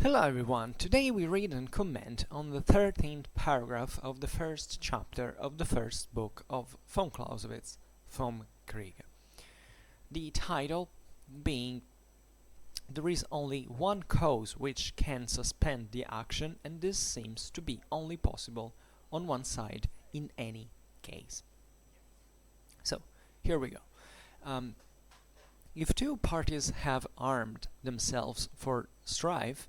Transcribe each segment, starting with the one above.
Hello everyone, today we read and comment on the 13th paragraph of the first chapter of the first book of von Clausewitz's Vom Krige. The title being "There is only one cause which can suspend the action, and this seems to be only possible on one side in any case." So, here we go. If two parties have armed themselves for strife,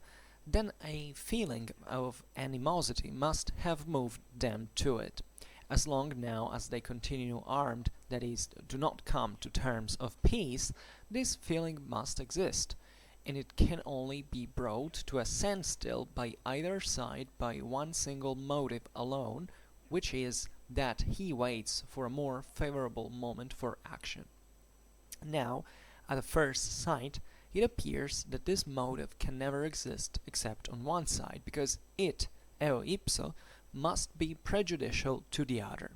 then a feeling of animosity must have moved them to it. As long now as they continue armed, that is, do not come to terms of peace, this feeling must exist, and it can only be brought to a standstill by either side by one single motive alone, which is that he waits for a more favorable moment for action. Now, at first sight, it appears that this motive can never exist except on one side, because it, eo ipso, must be prejudicial to the other.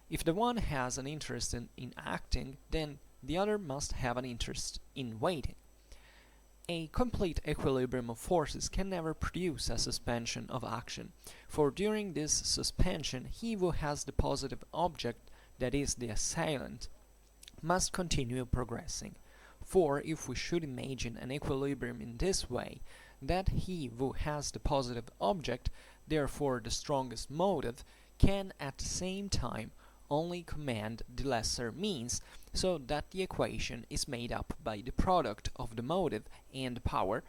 If the one has an interest in acting, then the other must have an interest in waiting. A complete equilibrium of forces can never produce a suspension of action, for during this suspension he who has the positive object, that is the assailant, must continue progressing. For if we should imagine an equilibrium in this way, that he who has the positive object, therefore the strongest motive, can at the same time only command the lesser means, so that the equation is made up by the product of the motive and the power,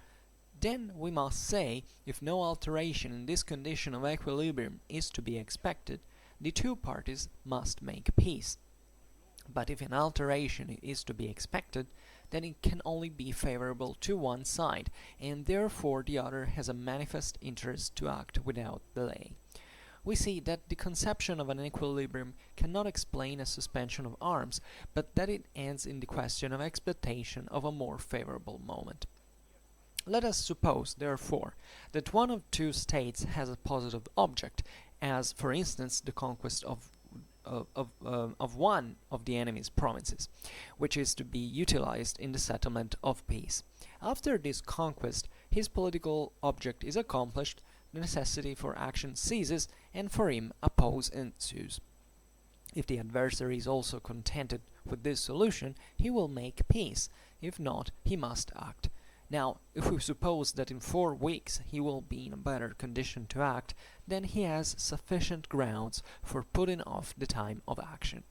then we must say, if no alteration in this condition of equilibrium is to be expected, the two parties must make peace. But if an alteration is to be expected, then it can only be favorable to one side, and therefore the other has a manifest interest to act without delay. We see that the conception of an equilibrium cannot explain a suspension of arms, but that it ends in the question of expectation of a more favorable moment. Let us suppose, therefore, that one of two states has a positive object, as, for instance, the conquest of one of the enemy's provinces, which is to be utilized in the settlement of peace. After this conquest, his political object is accomplished, the necessity for action ceases, and for him a pause ensues. If the adversary is also contented with this solution, he will make peace; if not, he must act. Now, if we suppose that in 4 weeks he will be in a better condition to act, then he has sufficient grounds for putting off the time of action.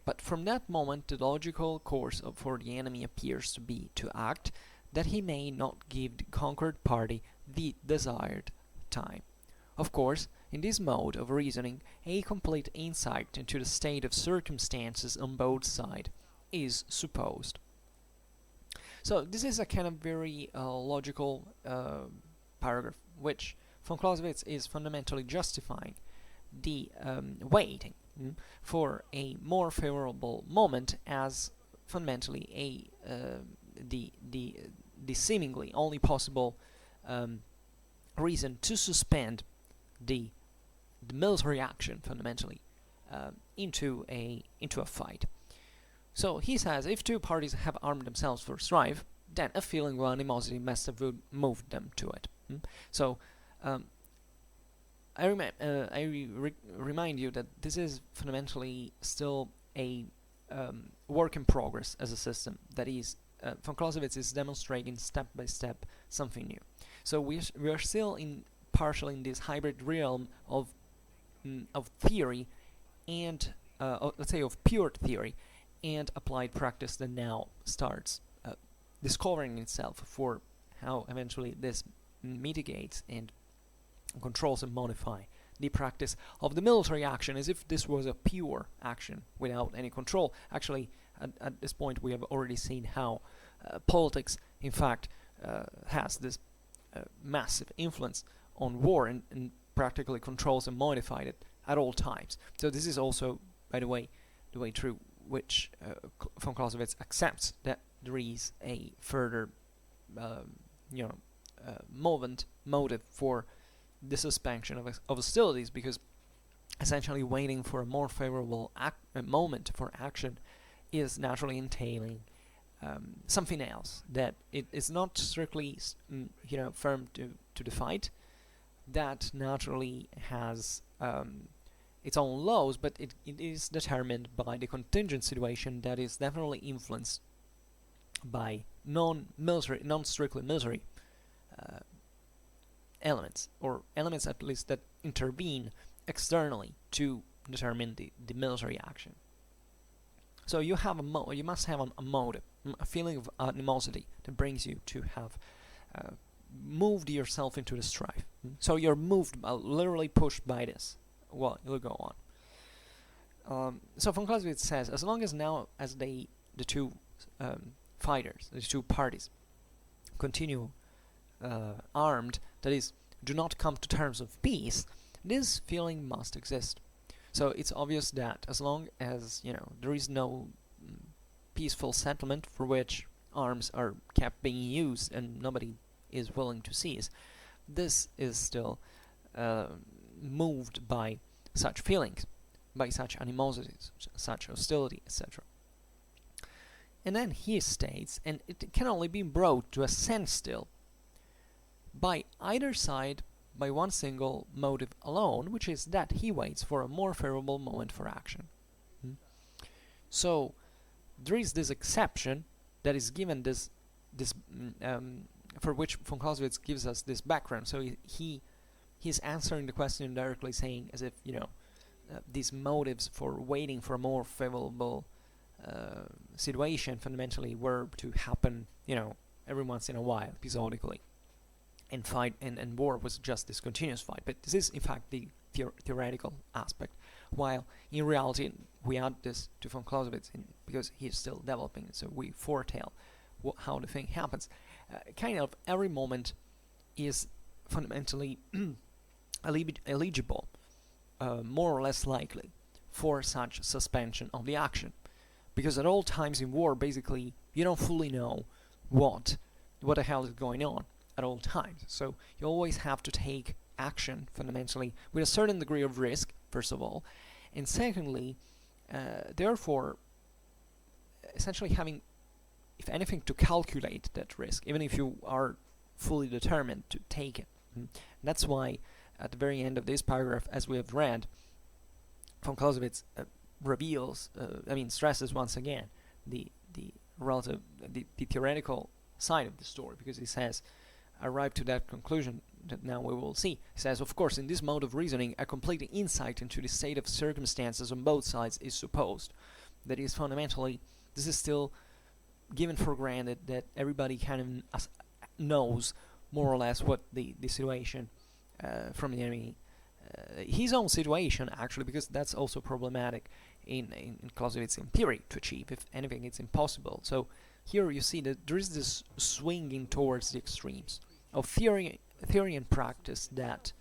But from that moment the logical course for the enemy appears to be to act, that he may not give the conquered party the desired time. Of course, in this mode of reasoning, a complete insight into the state of circumstances on both sides is supposed. So this is a kind of very logical paragraph, which von Clausewitz is fundamentally justifying the waiting for a more favorable moment as fundamentally the seemingly only possible reason to suspend the military action fundamentally into a fight. So he says, if two parties have armed themselves for strife, then a feeling of animosity must have moved them to it. So I remind you that this is fundamentally still a work in progress as a system. That is, von Clausewitz is demonstrating step by step something new. So we are still partially in this hybrid realm of theory and let's say of pure theory and applied practice that now starts discovering itself for how eventually this mitigates and controls and modify the practice of the military action, as if this was a pure action without any control. Actually, at this point we have already seen how politics in fact has this massive influence on war and practically controls and modifies it at all times. So this is also, by the way through which von Clausewitz accepts that there is a further motive for the suspension of hostilities, because essentially waiting for a more favorable moment for action is naturally entailing something else, that it is not strictly firm to the fight, that naturally has its own laws, but it is determined by the contingent situation that is definitely influenced by non-military, non-strictly military elements, or elements at least that intervene externally to determine the military action. So you have you must have a motive, a feeling of animosity that brings you to have moved yourself into the strife. So you're moved, literally pushed by this. Well, you'll go on. So von Clausewitz says, as long as now as the two fighters, the two parties, continue armed, that is, do not come to terms of peace, this feeling must exist. So it's obvious that as long as there is no peaceful settlement for which arms are kept being used and nobody is willing to cease, this is still moved by such feelings, by such animosities, such hostility, etc. And then he states, and it can only be brought to a standstill by either side by one single motive alone, which is that he waits for a more favorable moment for action. So there is this exception that is given this for which von Clausewitz gives us this background. So he's answering the question directly, saying as if these motives for waiting for a more favorable situation fundamentally were to happen every once in a while, episodically, and fight and war was just this continuous fight. But this is in fact the theoretical aspect, while in reality we add this to von Clausewitz because he is still developing it, so we foretell how the thing happens. Kind of every moment is fundamentally eligible, more or less likely, for such suspension of the action, because at all times in war, basically, you don't fully know what the hell is going on at all times. So you always have to take action fundamentally with a certain degree of risk, first of all, and secondly, therefore, essentially having, if anything, to calculate that risk, even if you are fully determined to take it. That's why at the very end of this paragraph, as we have read, von Clausewitz stresses once again the theoretical side of the story, because he says, arrived to that conclusion that now we will see. He says, of course, in this mode of reasoning, a complete insight into the state of circumstances on both sides is supposed. That is, fundamentally, this is still given for granted that everybody kind of knows more or less what the situation from the enemy, his own situation actually, because that's also problematic in Clausewitz's theory to achieve. If anything, it's impossible. So here you see that there is this swinging towards the extremes of theory and practice that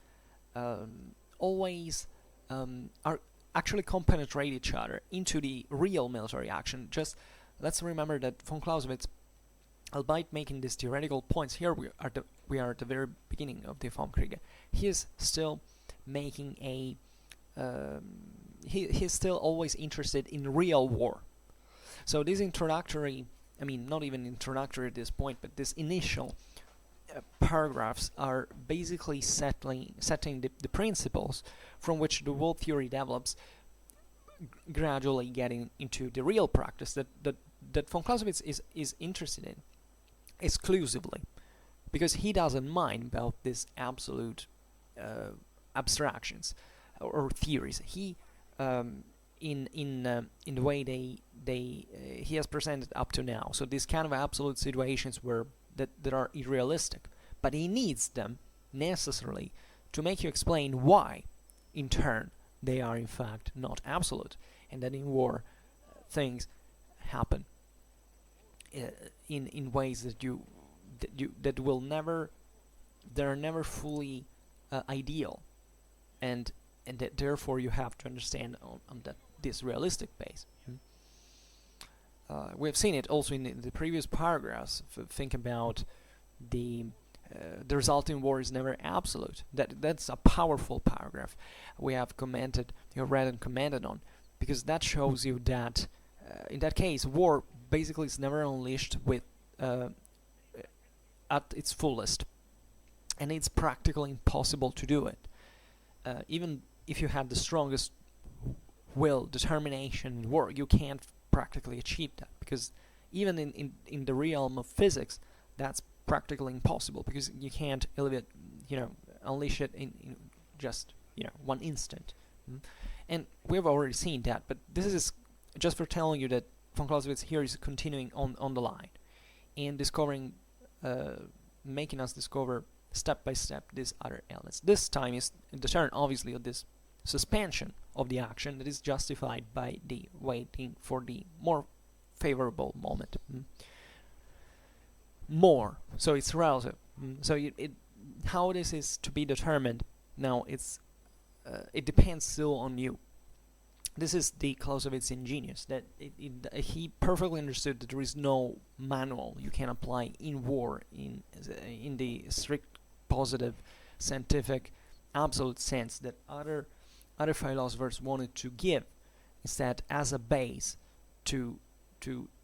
always are actually compenetrate each other into the real military action. Just let's remember that von Clausewitz, albeit making these theoretical points, here we are at the very beginning of the Vom Krige. He is still making a he's still always interested in real war. So this introductory, not even introductory at this point, but this initial paragraphs are basically setting the principles from which the whole theory develops, gradually getting into the real practice that von Clausewitz is interested in exclusively, because he doesn't mind about this absolute abstractions or theories. He in the way he has presented up to now, so these kind of absolute situations that are unrealistic, but he needs them necessarily to make you explain why in turn they are in fact not absolute, and that in war things happen in ways that will never, they're never fully ideal, and that therefore you have to understand on this realistic base. We have seen it also in the previous paragraphs. Think about the result in war is never absolute. That's a powerful paragraph. We have read and commented on, because that shows you that in that case war basically is never unleashed with at its fullest, and it's practically impossible to do it. Even if you have the strongest will, determination, and work, you can't practically achieve that, because even in the realm of physics, that's practically impossible, because you can't elevate, unleash it in just 1 instant. And we've already seen that, but this is just for telling you that von Clausewitz here is continuing on the line and discovering, making us discover step by step these other elements. This time is the turn, obviously, of this suspension of the action that is justified by the waiting for the more favorable moment. More, so it's relative. So how this is to be determined now, it depends still on you. This is the Clausewitzian genius, that he perfectly understood that there is no manual you can apply in war in the strict positive scientific absolute sense that other philosophers wanted to give, instead as a base to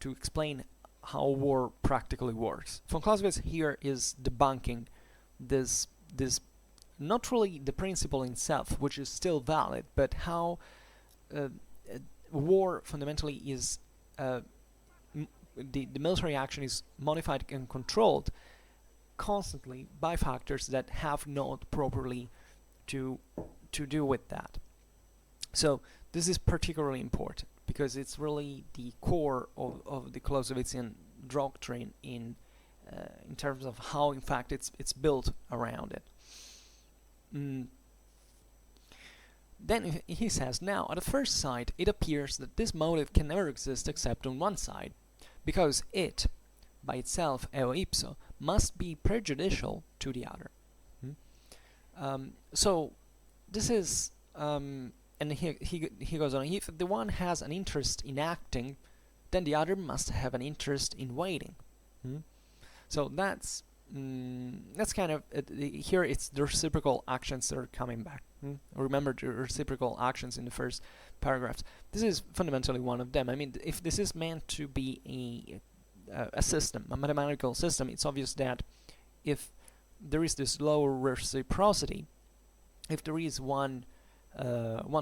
explain how war practically works. Von Clausewitz here is debunking this not really the principle in itself, which is still valid, but how war fundamentally is the military action is modified and controlled constantly by factors that have not properly to do with that. So this is particularly important, because it's really the core of the Clausewitzian doctrine in terms of how, in fact, it's built around it. Then he says, now, at the first sight, it appears that this motive can never exist except on one side, because it, by itself, eo ipso, must be prejudicial to the other. So, this is, and he goes on, if the one has an interest in acting, then the other must have an interest in waiting. So that's kind of, here it's the reciprocal actions that are coming back. Remember the reciprocal actions in the first paragraphs. This is fundamentally one of them. I mean, if this is meant to be a system, a mathematical system, it's obvious that if there is this low reciprocity, if there is one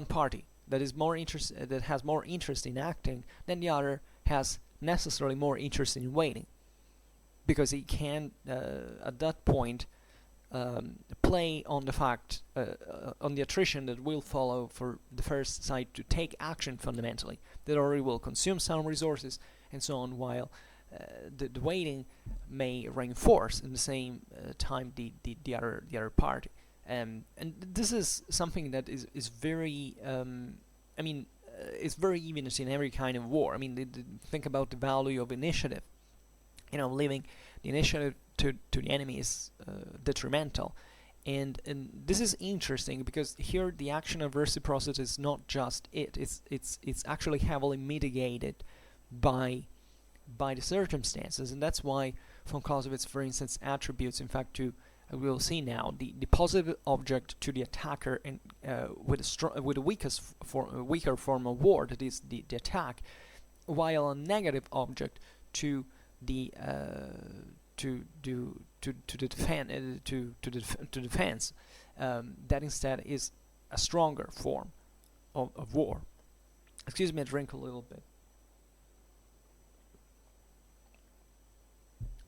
party that is more that has more interest in acting, then the other has necessarily more interest in waiting, because he can at that point play on the fact, on the attrition that will follow for the first side to take action fundamentally, that already will consume some resources and so on, while the waiting may reinforce in the same time the other party. And this is something that is very, it's very even in every kind of war. I mean, think about the value of initiative. Leaving the initiative to the enemy is detrimental. And this is interesting, because here the action of reciprocity is not just it's actually heavily mitigated by the circumstances, and that's why von Clausewitz, for instance, attributes, in fact, to we'll see now, the positive object to the attacker, and with the weaker form of war, that is the attack, while a negative object to the defense, that instead is a stronger form of war. Excuse me, I drink a little bit,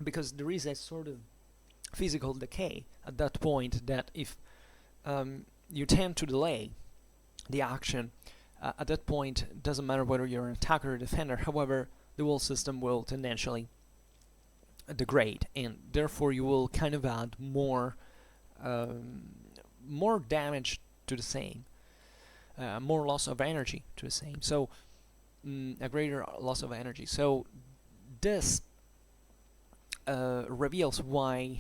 because there is a sort of physical decay at that point, that if you tend to delay the action, at that point it doesn't matter whether you're an attacker or defender. However, the whole system will tendentially degrade, and therefore you will kind of add more damage to the same, more loss of energy to the same, so a greater loss of energy. So this reveals why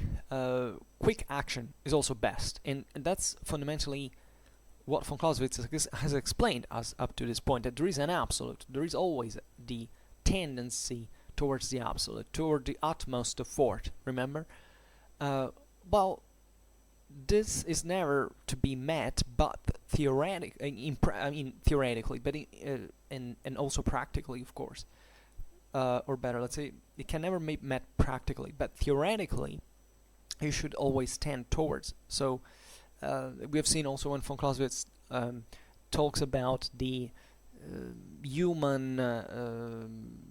quick action is also best, and that's fundamentally what von Clausewitz has explained us up to this point, that there is an absolute, there is always the tendency towards the absolute, toward the utmost effort, remember? Well, this is never to be met, but theoretically, but and also practically, of course. or better, let's say, it can never be met practically, but theoretically, you should always tend towards. So we have seen also when von Clausewitz talks about the human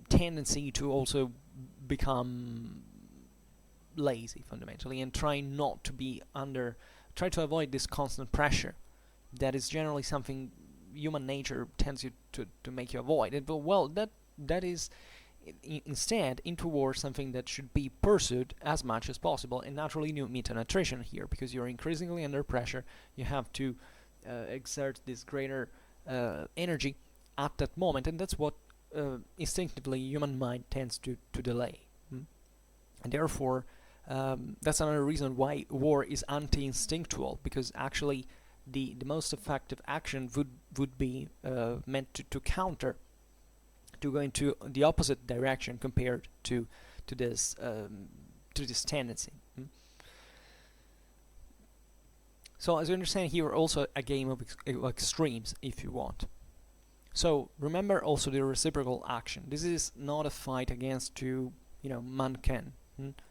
tendency to also become lazy fundamentally, and try to avoid this constant pressure. That is generally something human nature tends to make you avoid it. But well, that is instead in towards something that should be pursued as much as possible. And naturally you meet an attrition here, because you're increasingly under pressure. You have to exert this greater energy at that moment, and that's what instinctively human mind tends to delay. And therefore that's another reason why war is anti-instinctual, because actually the most effective action would be meant to counter, to go into the opposite direction compared to this tendency. So as you understand, here also a game of extremes, if you want. So remember also the reciprocal action. This is not a fight against two, mankind.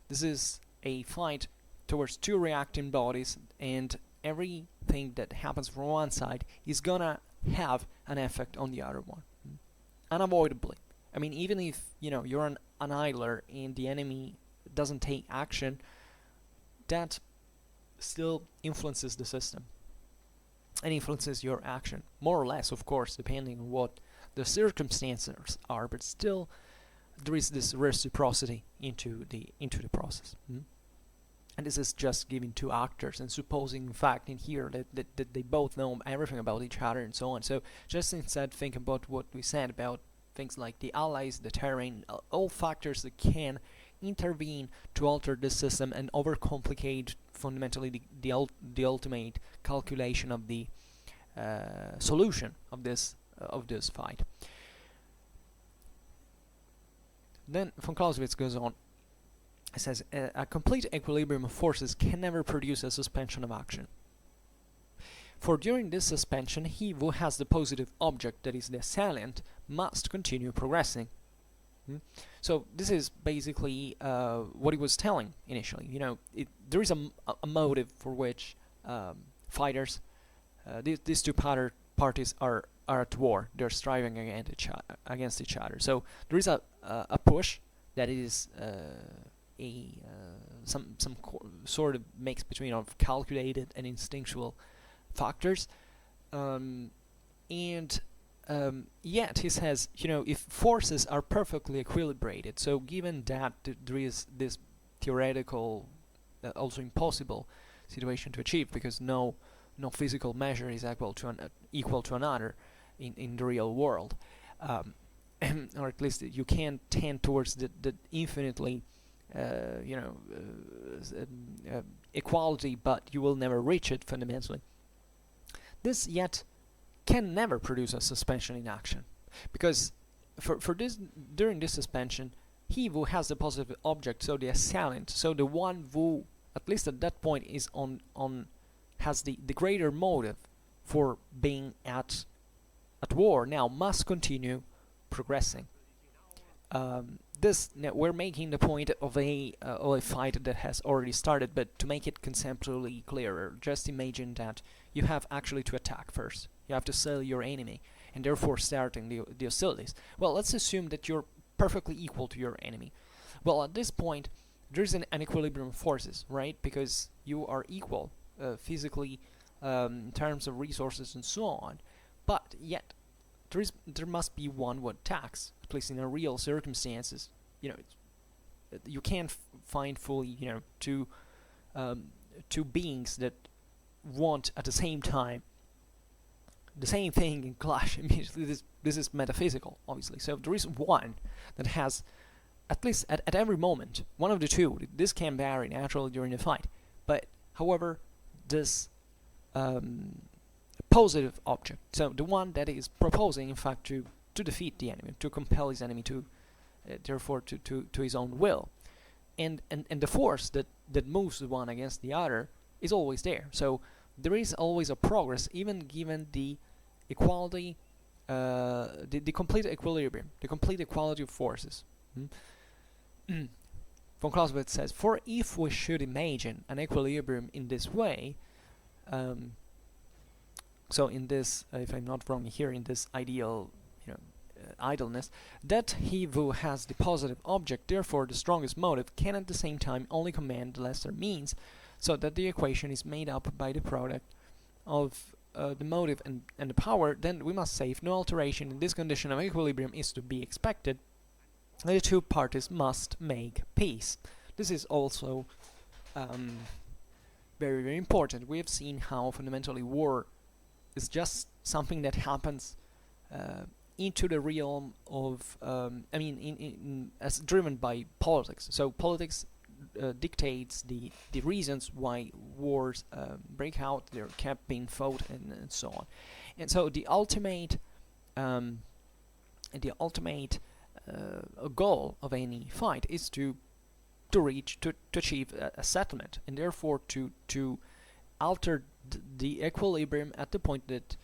This is a fight towards two reacting bodies, and everything that happens from one side is gonna have an effect on the other one, unavoidably. I mean, even if you're an annihilator and the enemy doesn't take action, that still influences the system and influences your action, more or less, of course, depending on what the circumstances are. But still, there is this reciprocity into the process. And this is just giving two actors and supposing, in fact, in here that they both know everything about each other and so on. So just instead think about what we said about things like the allies, the terrain, all factors that can intervene to alter the system and overcomplicate fundamentally the ultimate calculation of the solution of this fight. Then von Clausewitz goes on. It says, a complete equilibrium of forces can never produce a suspension of action. For during this suspension, he who has the positive object, that is the assailant, must continue progressing. So this is basically what he was telling initially. There is a motive for which fighters, these two parties are at war. They're striving against each other. So there is a push that is some sort of mix between calculated and instinctual factors, and yet he says, if forces are perfectly equilibrated, so given that there is this theoretical, also impossible situation to achieve, because no physical measure is equal to another in the real world, or at least you can tend towards the infinitely equality, but you will never reach it fundamentally. This yet can never produce a suspension in action, because for this, during this suspension, he who has the positive object, so the assailant, so the one who at least at that point is has the greater motive for being at war, now must continue progressing. We're making the point of a fight that has already started, but to make it conceptually clearer, just imagine that you have actually to attack first. You have to assail your enemy, and therefore starting the hostilities. Well, let's assume that you're perfectly equal to your enemy. Well, at this point, there's an equilibrium of forces, right? Because you are equal physically, in terms of resources and so on, but yet there must be one who attacks, at least in a real circumstances. You can't find fully, two beings that want at the same time the same thing and clash immediately. This is metaphysical, obviously. So there is one that has, at least at every moment, one of the two. This can vary naturally during the fight, but however, this positive object, so the one that is proposing, in fact, to defeat the enemy, to compel his enemy to, therefore, to his own will, and the force that moves the one against the other is always there. So there is always a progress, even given the equality, the complete equilibrium, the complete equality of forces. Von Clausewitz says, for if we should imagine an equilibrium in this way, so in this, if I'm not wrong here, in this ideal, idleness, that he who has the positive object, therefore the strongest motive, can at the same time only command the lesser means, so that the equation is made up by the product of the motive and the power, then we must say, if no alteration in this condition of equilibrium is to be expected, the two parties must make peace. This is also very, very important. We have seen how fundamentally war is just something that happens into the realm of, as driven by politics. So politics dictates the reasons why wars break out, they're kept being fought, and so on. And so the ultimate goal of any fight is to achieve a settlement, and therefore to alter the equilibrium at the point that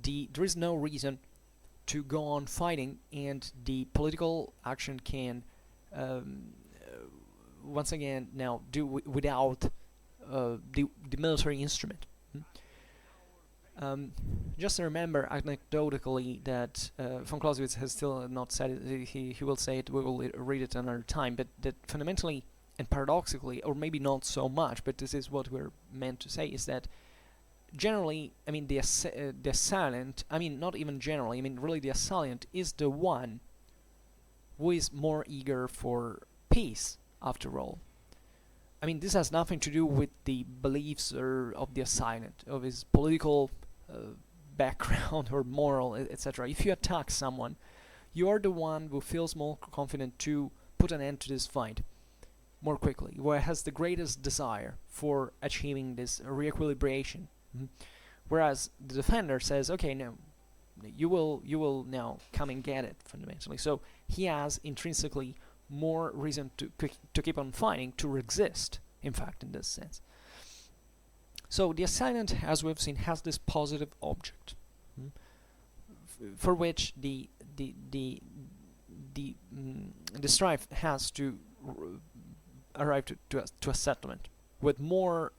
there is no reason to go on fighting, and the political action can once again now do without the military instrument. Just to remember anecdotally that von Clausewitz has still not said it, he will say it, we will read it another time, but that fundamentally and paradoxically, or maybe not so much, but this is what we're meant to say, is that generally, the assailant, not even generally, really the assailant is the one who is more eager for peace, after all. This has nothing to do with the beliefs of the assailant, of his political background or moral, etc. If you attack someone, you are the one who feels more confident to put an end to this fight more quickly, who has the greatest desire for achieving this re-equilibration. Whereas the defender says, okay, no, you will now come and get it, fundamentally. So he has intrinsically more reason to keep on fighting, to resist, in fact, in this sense. So the assailant, as we've seen, has this positive object, for which the strife has to arrive to a settlement with more.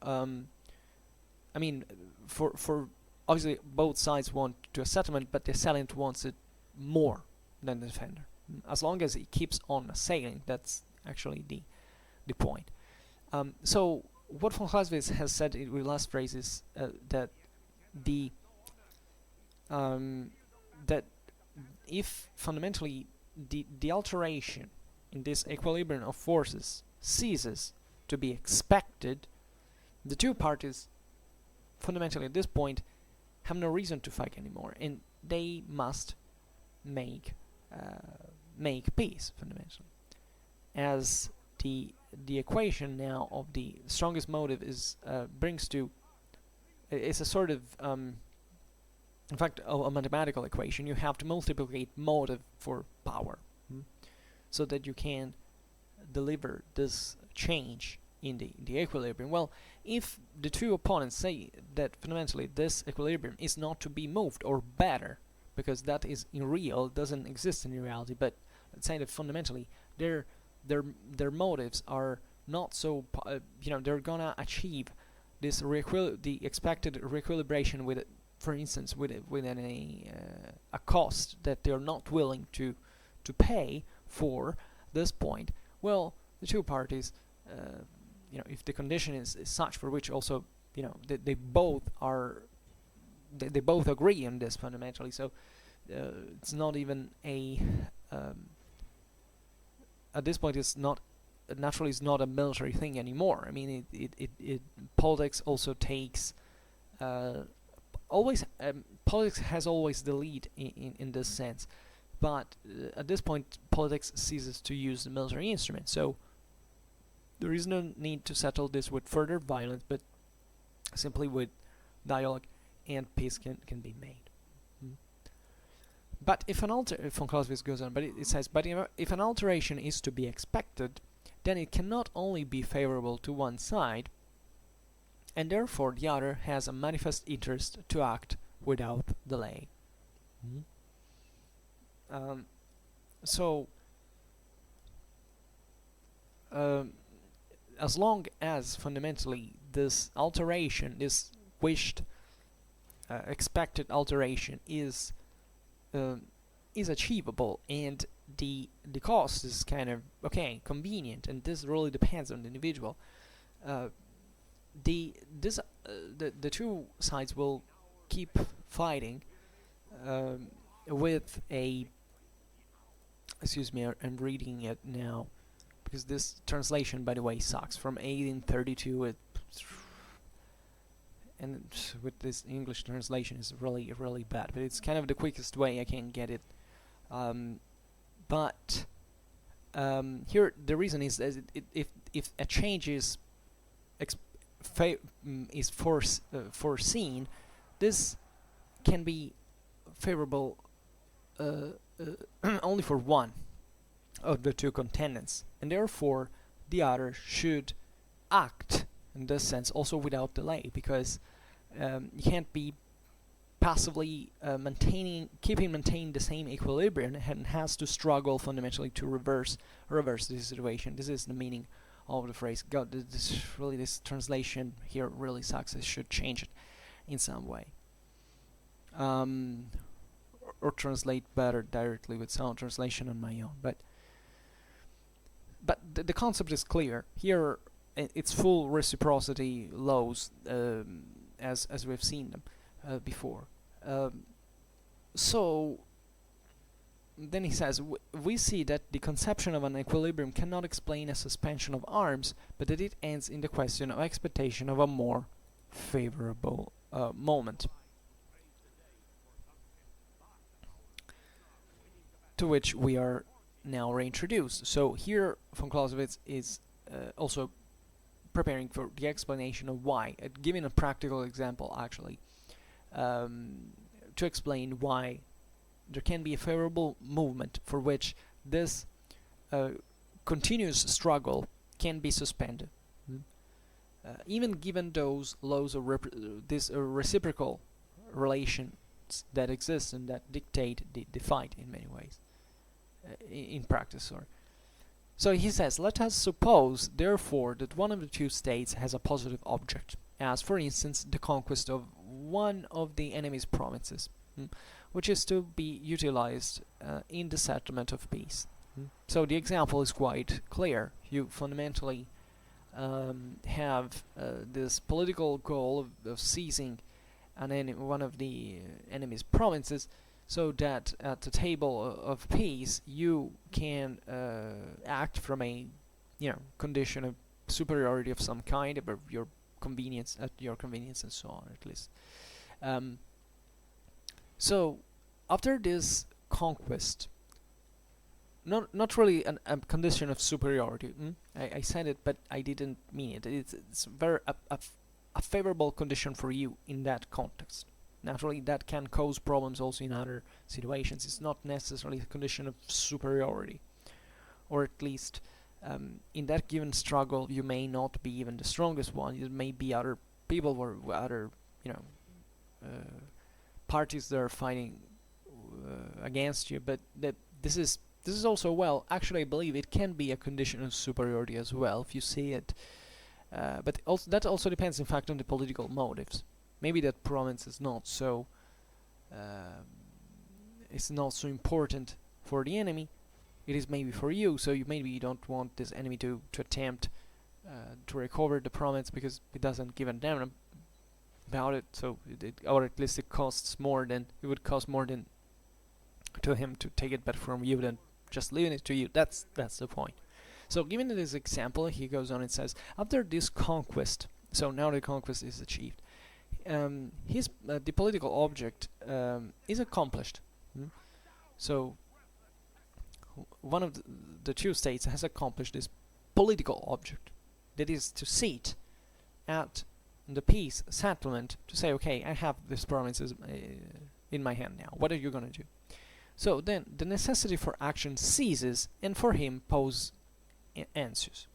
For obviously both sides want to a settlement, but the assailant wants it more than the defender. As long as he keeps on assailing, that's actually the point. So what von Clausewitz has said in the last phrase is that that if fundamentally the alteration in this equilibrium of forces ceases to be expected, the two parties fundamentally at this point have no reason to fight anymore, and they must make peace, fundamentally, as the equation now of the strongest motive is brings to it's a sort of in fact a mathematical equation. You have to multiply motive for power, so that you can deliver this change in the equilibrium. Well, if the two opponents say that fundamentally this equilibrium is not to be moved, or better, because that is unreal, doesn't exist in reality, but let's say that fundamentally their motives are not so they're gonna achieve this the expected reequilibration with, for instance, with a cost that they're not willing to pay for this point. Well, the two parties, if the condition is such for which also they both agree on this fundamentally, so it's not even a at this point it's not naturally it's not a military thing anymore. Politics also takes always politics has always the lead in this sense, but at this point politics ceases to use the military instrument, so there is no need to settle this with further violence, but simply with dialogue, and peace can be made. But if von Clausewitz goes on, but it says, but if an alteration is to be expected, then it cannot only be favorable to one side, and therefore the other has a manifest interest to act without delay. So as long as fundamentally this alteration, this wished, expected alteration uh, is achievable, and the cost is kind of okay, convenient, and this really depends on the individual. Uh, the two sides will keep fighting um, with a, excuse me, I'm reading it now because this translation, by the way, sucks, from 1832. And with this English translation is really bad, but it's kind of the quickest way I can get it. But here the reason is that if a change is foreseen, this can be favorable only for one of the two contendants, and therefore the other should act in this sense also without delay, because you can't be passively maintaining the same equilibrium, and has to struggle fundamentally to reverse this situation. This is the meaning of the phrase. God, this translation here really sucks. I should change it in some way, or translate better directly with sound translation on my own. But the concept is clear here. It's full reciprocity laws, as we've seen them before. So then he says, we see that the conception of an equilibrium cannot explain a suspension of arms, but that it ends in the question of expectation of a more favorable moment. To which we are now reintroduced. So here von Clausewitz is also preparing for the explanation of why, giving a practical example actually, to explain why there can be a favorable movement for which this continuous struggle can be suspended, even given those laws of this reciprocal relations that exist and that dictate the fight in many ways, in practice. So he says, let us suppose, therefore, that one of the two states has a positive object, as for instance the conquest of one of the enemy's provinces, which is to be utilized in the settlement of peace. So the example is quite clear. You fundamentally have this political goal of seizing one of the enemy's provinces, so that at the table of peace you can act from a condition of superiority of some kind, of your convenience, and so on, at least. So after this conquest, not really a condition of superiority. I said it, but I didn't mean it. It's very a favorable condition for you in that context. Naturally, that can cause problems also in other situations. It's not necessarily a condition of superiority, or at least in that given struggle, you may not be even the strongest one. It may be other people or other, parties that are fighting against you. But this is also, well, actually, I believe it can be a condition of superiority as well, if you see it. But also that also depends, in fact, on the political motives. Maybe that province is not so it's not so important for the enemy. It is maybe for you. So maybe you don't want this enemy to attempt to recover the province because it doesn't give a damn about it. So or at least it would cost more than to him to take it back from you than just leaving it to you. That's the point. So given this example, he goes on and says, after this conquest, so now the conquest is achieved, the political object is accomplished. So one of the two states has accomplished this political object, that is to sit at the peace settlement to say, okay, I have these provinces in my hand now. What are you gonna do? So then the necessity for action ceases, and for him pose ensues,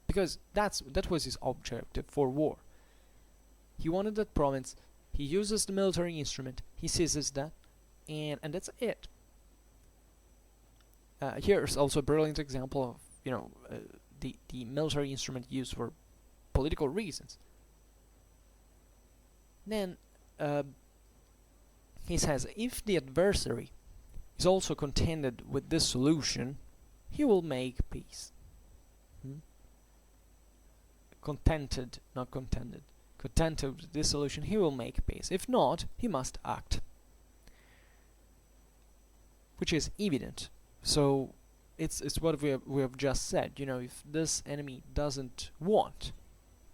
because that was his objective for war. He wanted that province. He uses the military instrument. He seizes that, and that's it. here's also a brilliant example of, the military instrument used for political reasons. Then he says, if the adversary is also contented with this solution, he will make peace. Contented, not contended. Contented with this solution, he will make peace. If not, he must act. Which is evident. So it's what we have just said. If this enemy doesn't want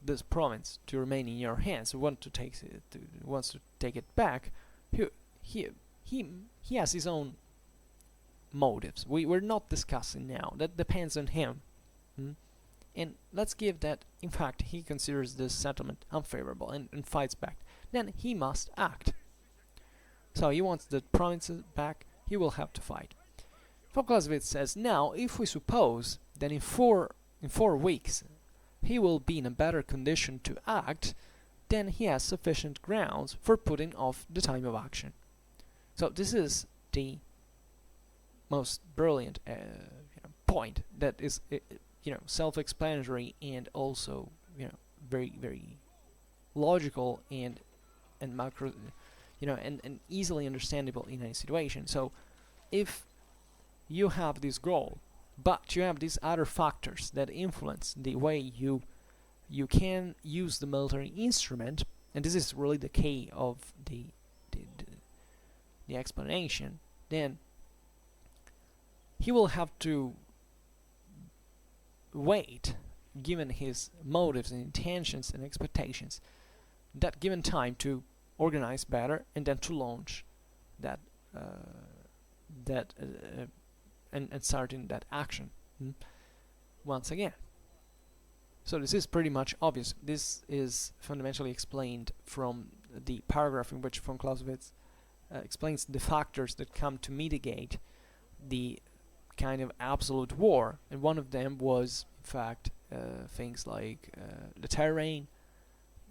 this province to remain in your hands, wants to take it back, he has his own motives. We're not discussing now. That depends on him. And let's give that, in fact, he considers this settlement unfavorable and fights back. Then he must act. So he wants the provinces back, he will have to fight. Von Clausewitz says, now, if we suppose that in four weeks he will be in a better condition to act, then he has sufficient grounds for putting off the time of action. So this is the most brilliant point that is self-explanatory and also very, very logical and macro, and easily understandable in any situation. So if you have this goal, but you have these other factors that influence the way you can use the military instrument, and this is really the key of the explanation, then he will have to wait, given his motives and intentions and expectations, that given time to organize better and then to launch that and starting that action once again. So this is pretty much obvious. This is fundamentally explained from the paragraph in which von Clausewitz explains the factors that come to mitigate the kind of absolute war, and one of them was, in fact, things like the terrain.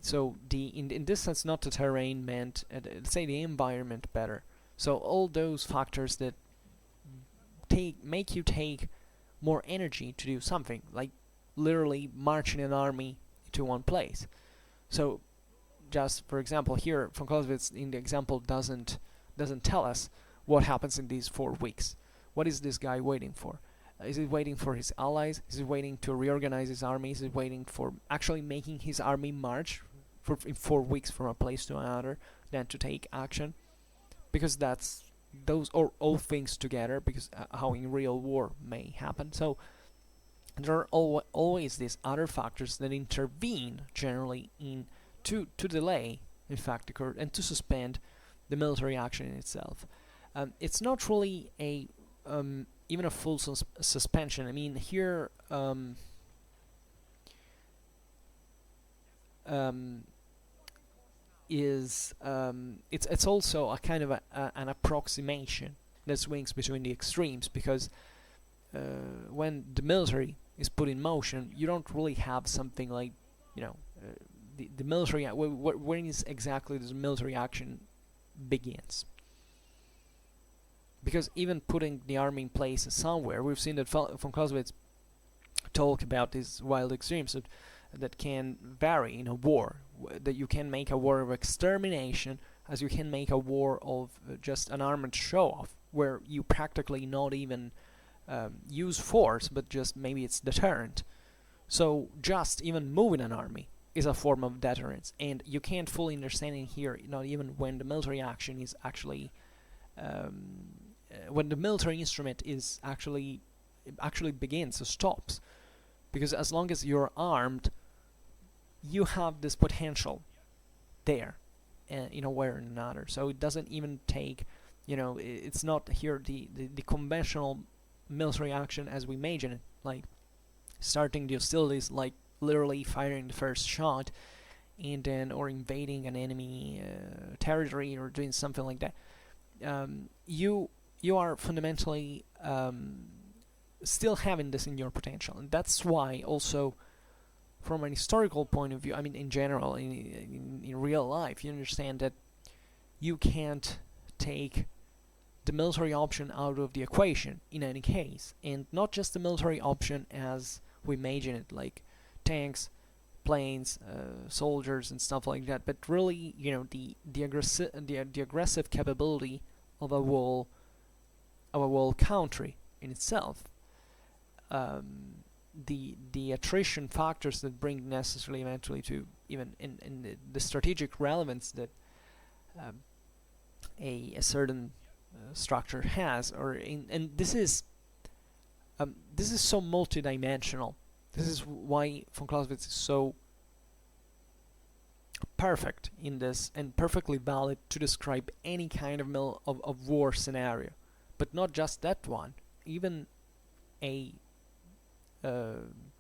So in this sense, not the terrain meant, say, the environment better. So all those factors that make you take more energy to do something, like literally marching an army to one place. So just for example, here von Clausewitz in the example doesn't tell us what happens in these 4 weeks. What is this guy waiting for? Is he waiting for his allies? Is he waiting to reorganize his army? Is he waiting for actually making his army march in 4 weeks from a place to another, then to take action? Because those are all things together, because how in real war may happen. So there are always these other factors that intervene generally to delay, in fact, occur and to suspend the military action in itself. It's not really even a full suspension. I mean, here it's also a kind of an approximation that swings between the extremes, because when the military is put in motion, you don't really have something like the military. When is exactly the military action begins? Because even putting the army in place somewhere, we've seen that von Clausewitz talk about these wild extremes that can vary in a war. That you can make a war of extermination, as you can make a war of just an armed show-off, where you practically not even use force, but just maybe it's deterrent. So just even moving an army is a form of deterrence, and you can't fully understand it here, not even when the military action is actually when the military instrument is actually begins or stops, because as long as you're armed, you have this potential there, in a way or another. So it doesn't even take, it's not here the conventional military action as we imagine it, like starting the hostilities, like literally firing the first shot, and then or invading an enemy territory or doing something like that. You are fundamentally still having this in your potential, and that's why also from an historical point of view, I mean in general, in real life, you understand that you can't take the military option out of the equation in any case, and not just the military option as we imagine it, like tanks, planes, soldiers, and stuff like that, but really, the aggressive capability of a whole country in itself. The attrition factors that bring necessarily eventually to even in the strategic relevance that a certain structure has, and this is so multidimensional. This is why von Clausewitz is so perfect in this and perfectly valid to describe any kind of war scenario, but not just that one, even a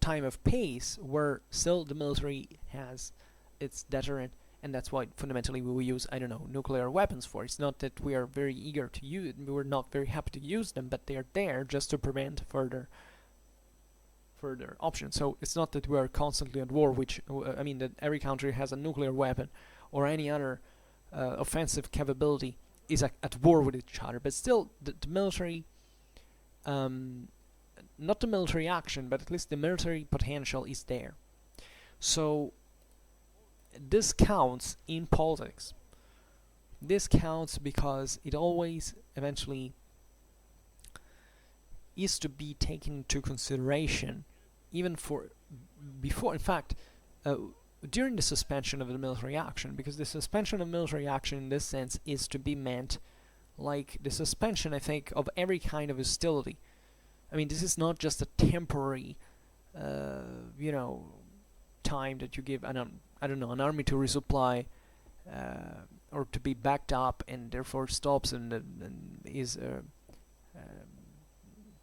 time of peace where still the military has its deterrent, and that's why fundamentally we will use, I don't know, nuclear weapons for. It's not that we are very eager to use, we're not very happy to use them, but they are there just to prevent further options. So it's not that we are constantly at war, which I mean that every country has a nuclear weapon or any other offensive capability is at war with each other, but still the military, not the military action, but at least the military potential is there. So this counts in politics. This counts because it always eventually is to be taken into consideration, even before, in fact, during the suspension of the military action, because the suspension of military action in this sense is to be meant like the suspension, I think, of every kind of hostility. I mean, this is not just a temporary, time that you give an army to resupply or to be backed up, and therefore stops and is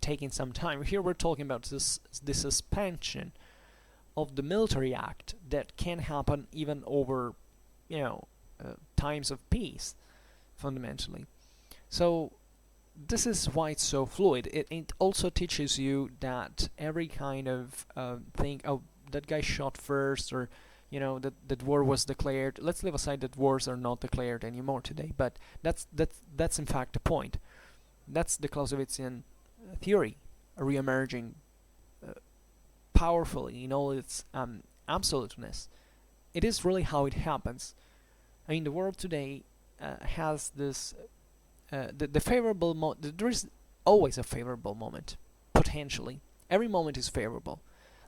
taking some time. Here we're talking about the suspension of the military act that can happen even over, times of peace, fundamentally. So this is why it's so fluid. It also teaches you that every kind of thing, oh, that guy shot first, or that war was declared. Let's leave aside that wars are not declared anymore today, but that's in fact the point. That's the Clausewitzian theory re-emerging powerfully in all its absoluteness. It is really how it happens. I mean, the world today has this the favorable there is always a favorable moment, potentially. Every moment is favorable.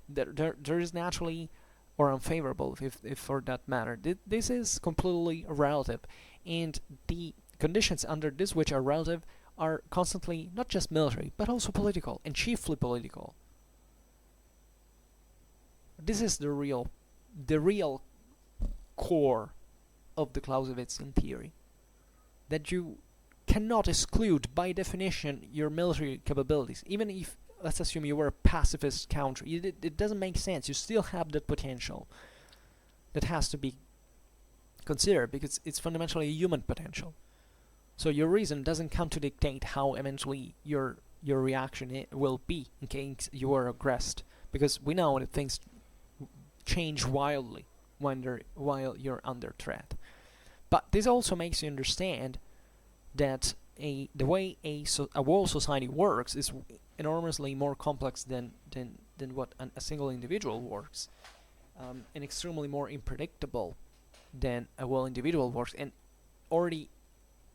There is naturally or unfavorable, if for that matter. This is completely relative, and the conditions under this which are relative are constantly not just military, but also political, and chiefly political. This is the real core of the Clausewitzian theory, that you cannot exclude by definition your military capabilities. Even if, let's assume, you were a pacifist country, it doesn't make sense. You still have that potential that has to be considered, because it's fundamentally a human potential. So your reason doesn't come to dictate how eventually your reaction will be in case you are aggressed, because we know that things change wildly while you're under threat. But this also makes you understand that the way a world society works is enormously more complex than what a single individual works, and extremely more unpredictable than a world individual works. And already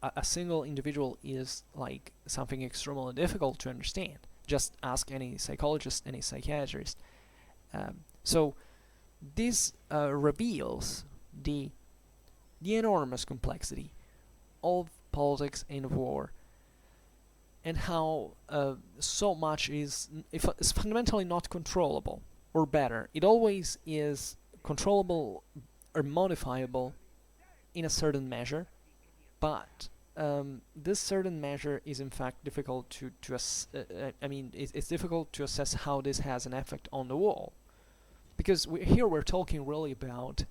a single individual is like something extremely difficult to understand. Just ask any psychologist, any psychiatrist. So this reveals the enormous complexity of politics and war, and how so much is fundamentally not controllable, or better, it always is controllable or modifiable in a certain measure, but this certain measure is in fact difficult to it's difficult to assess how this has an effect on the wall, because here we're talking really about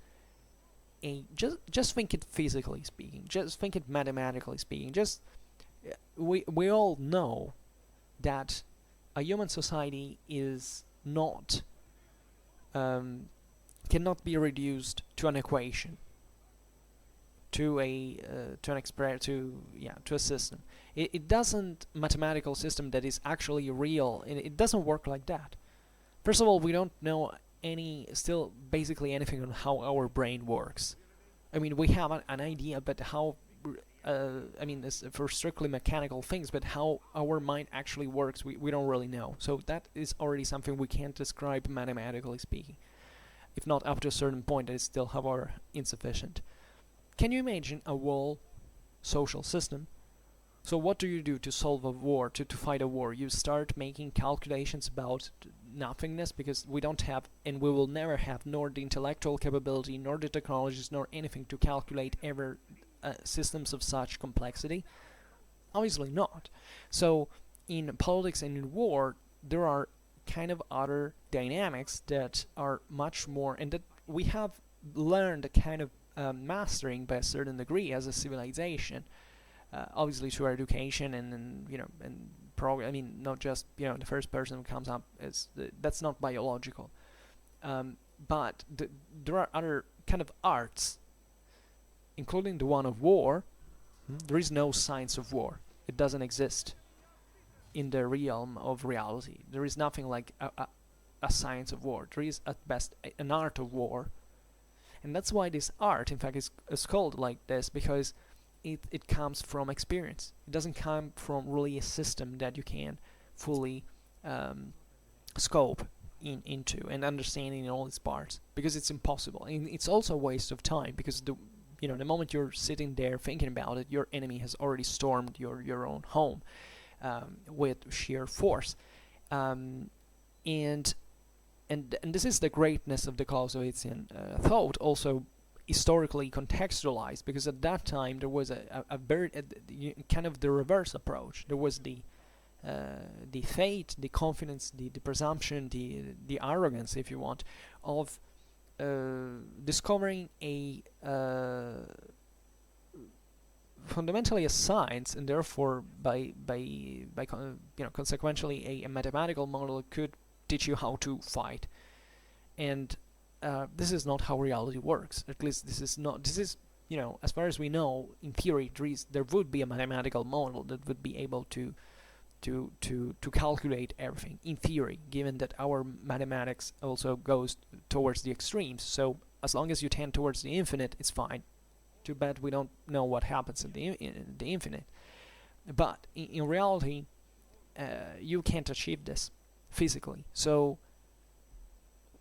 just think it physically speaking, just think it mathematically speaking. Just we all know that a human society is not cannot be reduced to an equation. to a system. It doesn't mathematical system that is actually real. It doesn't work like that. First of all, we don't know basically anything on how our brain works. I mean, we have an idea, but how for strictly mechanical things, but how our mind actually works, we don't really know. So that is already something we can't describe mathematically speaking. If not up to a certain point, that is still, however, insufficient. Can you imagine a whole social system? So what do you do to solve a war, to fight a war? You start making calculations about nothingness, because we don't have, and we will never have, nor the intellectual capability, nor the technologies, nor anything to calculate ever systems of such complexity. Obviously not. So in politics and in war, there are kind of other dynamics that are much more, and that we have learned a kind of mastering by a certain degree as a civilization. Obviously through our education and not just the first person who comes up as that's not biological. But there are other kind of arts, including the one of war. There is no science of war. It doesn't exist in the realm of reality. There is nothing like a science of war. There is at best an art of war. And that's why this art, in fact, is called like this, because it comes from experience. It doesn't come from really a system that you can fully scope into and understand in all its parts, because it's impossible. And it's also a waste of time, because the moment you're sitting there thinking about it, your enemy has already stormed your own home with sheer force. And this is the greatness of the Clausewitzian thought, also historically contextualized, because at that time there was a very kind of the reverse approach. There was the faith, the confidence, the presumption, the arrogance, if you want, of discovering a fundamentally a science, and therefore consequentially a mathematical model could teach you how to fight. And this is not how reality works. At least this is, as far as we know, in theory, there would be a mathematical model that would be able to calculate everything, in theory, given that our mathematics also goes towards the extremes. So as long as you tend towards the infinite, it's fine. Too bad we don't know what happens in the infinite. But in reality, you can't achieve this physically. So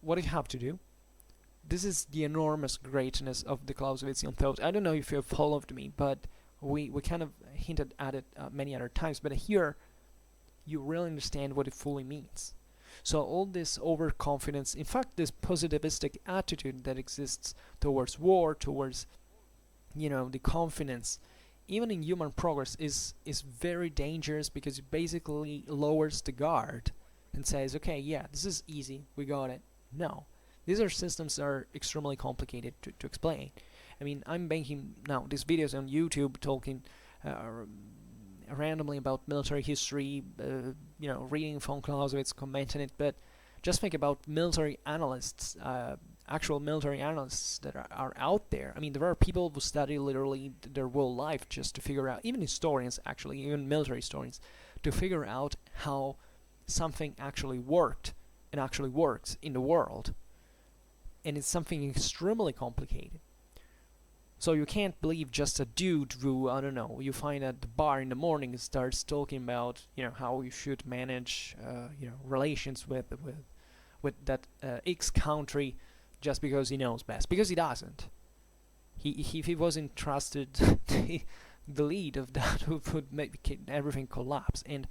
what do you have to do? This is the enormous greatness of the Clausewitzian thought. I don't know if you have followed me, but we kind of hinted at it many other times, but here you really understand what it fully means. So all this overconfidence, in fact this positivistic attitude that exists towards war, towards the confidence, even in human progress, is very dangerous, because it basically lowers the guard and says, okay, yeah, this is easy, we got it. No. These systems are extremely complicated to explain. I mean, I'm making now these videos on YouTube talking randomly about military history, reading Von Clausewitz, commenting it, but just think about military analysts, actual military analysts that are out there. I mean, there are people who study literally their whole life just to figure out, even historians actually, even military historians, to figure out how something actually worked and actually works in the world. And it's something extremely complicated. So you can't believe just a dude who, I don't know, you find at the bar in the morning and starts talking about, how you should manage, relations with that X country just because he knows best. Because he doesn't. If he was entrusted the lead of that, would make everything collapse. And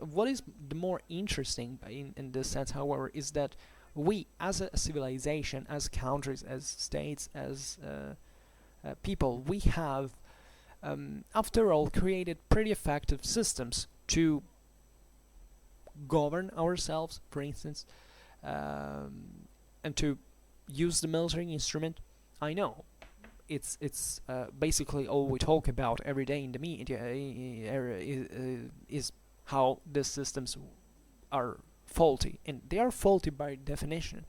what is the more interesting in this sense, however, is that we, as a civilization, as countries, as states, as people, we have, after all, created pretty effective systems to govern ourselves, for instance, and to use the military instrument. I know it's basically all we talk about every day in the media is how the systems are faulty, and they are faulty by definition.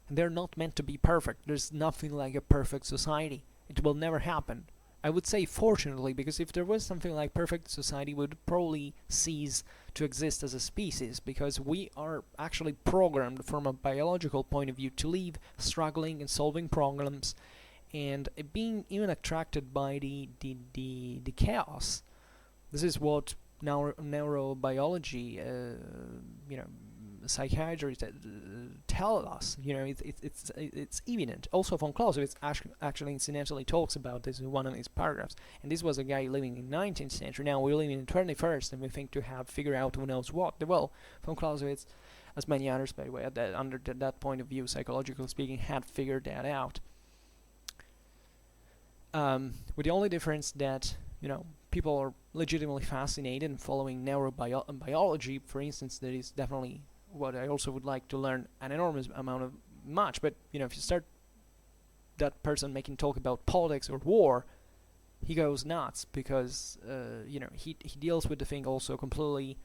And they're not meant to be perfect. There's nothing like a perfect society. It will never happen. I would say fortunately, because if there was something like perfect society, we would probably cease to exist as a species, because we are actually programmed from a biological point of view to live struggling and solving problems, and being even attracted by the chaos. This is what neurobiology, psychiatrists tell us. It's evident. Also, von Clausewitz actually incidentally talks about this in one of his paragraphs. And this was a guy living in the 19th century. Now we're living in the 21st, and we think to have figured out who knows what. Well, von Clausewitz, as many others, by the way, under that point of view, psychologically speaking, had figured that out. With the only difference that people are legitimately fascinated and following neurobiology, for instance. That is definitely what I also would like to learn an enormous amount of much. But if you start that person making talk about politics or war, he goes nuts, because he deals with the thing also completely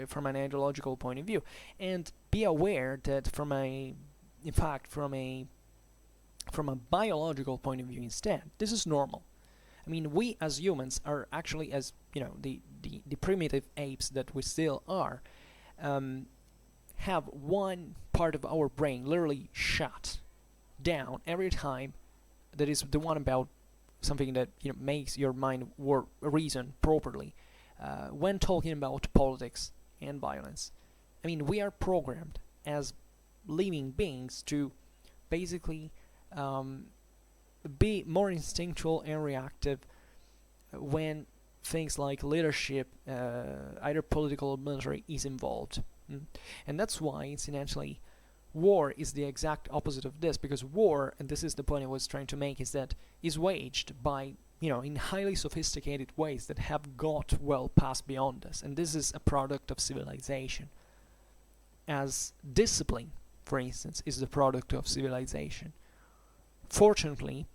from an ideological point of view. And be aware that from a biological point of view instead, this is normal. I mean, we as humans are actually, as the primitive apes that we still are, have one part of our brain literally shut down every time. That is the one about something that makes your mind reason properly when talking about politics and violence. I mean, we are programmed as living beings to basically be more instinctual and reactive when things like leadership, either political or military, is involved. And that's why, incidentally, war is the exact opposite of this, because war, and this is the point I was trying to make, is waged by, in highly sophisticated ways that have got well past beyond us. And this is a product of civilization. As discipline, for instance, is the product of civilization. Fortunately,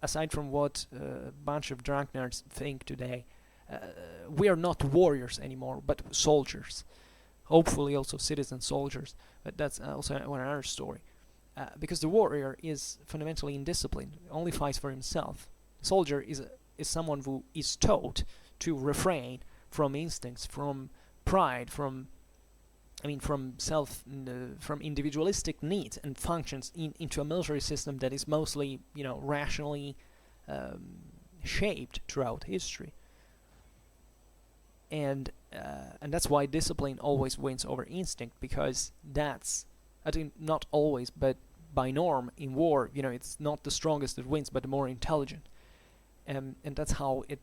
aside from what a bunch of drunk nerds think today, we are not warriors anymore, but soldiers. Hopefully also citizen soldiers, but that's also another story. Because the warrior is fundamentally indisciplined, only fights for himself. Soldier is someone who is taught to refrain from instincts, from pride, from individualistic needs, and functions into a military system that is mostly, rationally shaped throughout history. And that's why discipline always wins over instinct, because that's, I think, not always, but by norm in war, it's not the strongest that wins, but the more intelligent. And that's how it